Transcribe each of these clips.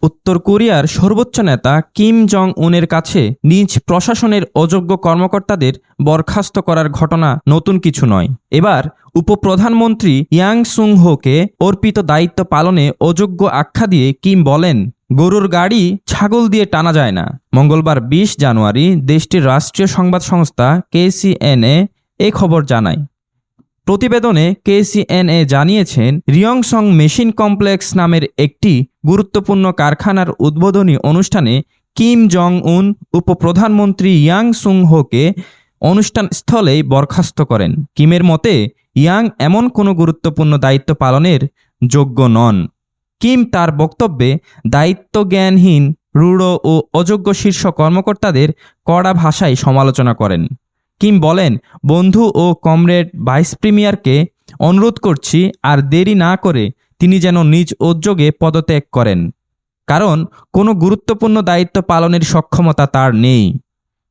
উত্তর কোরিয়ার সর্বোচ্চ নেতা কিম জং উনের কাছে নিজ প্রশাসনের অযোগ্য কর্মকর্তাদের বরখাস্ত করার ঘটনা নতুন কিছু নয়। এবার উপপ্রধানমন্ত্রী ইয়াং সুং হোকে অর্পিত দায়িত্ব পালনে অযোগ্য আখ্যা দিয়ে কিম বলেন, গরুর গাড়ি ছাগল দিয়ে টানা যায় না। মঙ্গলবার ২০ জানুয়ারি দেশটির রাষ্ট্রীয় সংবাদ সংস্থা KCNA এই খবর জানায়। প্রতিবেদনে KCNA জানিয়েছেন, রিয়ংসং মেশিন কমপ্লেক্স নামের একটি গুরুত্বপূর্ণ কারখানার উদ্বোধনী অনুষ্ঠানে কিম জং উন উপপ্রধানমন্ত্রী ইয়াং সুং হোকে অনুষ্ঠানস্থলেই বরখাস্ত করেন। কিমের মতে ইয়াং এমন কোনো গুরুত্বপূর্ণ দায়িত্ব পালনের যোগ্য নন। কিম তার বক্তব্যে দায়িত্বজ্ঞানহীন, রূঢ় ও অযোগ্য শীর্ষ কর্মকর্তাদের কড়া ভাষায় সমালোচনা করেন। কিম বলেন, বন্ধু ও কমরেড ভাইস প্রিমিয়ারকে অনুরোধ করছি আর দেরি না করে তিনি যেন নিজ উদ্যোগে পদত্যাগ করেন, কারণ কোনো গুরুত্বপূর্ণ দায়িত্ব পালনের সক্ষমতা তার নেই।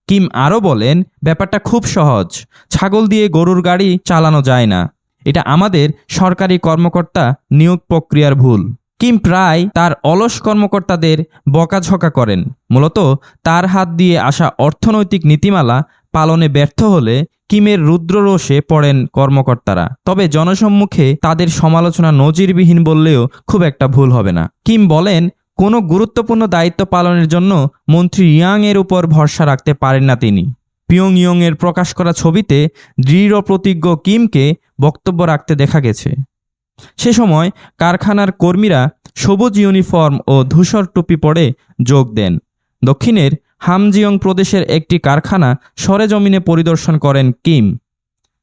কিম আরও বলেন, ব্যাপারটা খুব সহজ, ছাগল দিয়ে গরুর গাড়ি চালানো যায় না। এটা আমাদের সরকারি কর্মকর্তা নিয়োগ প্রক্রিয়ার ভুল। কিম প্রায় তার অলস কর্মকর্তাদের বকাঝকা করেন। মূলত তার হাত দিয়ে আসা অর্থনৈতিক নীতিমালা পালনে ব্যর্থ হলে কিমের রুদ্ররোষে পড়েন কর্মকর্তারা। তবে জনসম্মুখে তাদের সমালোচনা নজিরবিহীন বললেও খুব একটা ভুল হবে না। কিম বলেন, কোনো গুরুত্বপূর্ণ দায়িত্ব পালনের জন্য মন্ত্রী ইয়াং এর উপর ভরসা রাখতে পারেন না তিনি। পিয়ংইয়ং এর প্রকাশ করা ছবিতে দৃঢ় প্রতিজ্ঞ কিমকে বক্তব্য রাখতে দেখা গেছে। সে সময় কারখানার কর্মীরা সবুজ ইউনিফর্ম ও ধূসর টুপি পরে যোগ দেন। দক্ষিণের হামজিয়ং প্রদেশের একটি কারখানা সরেজমিনে পরিদর্শন করেন Kim.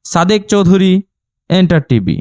Sadek Chowdhury, enter TV.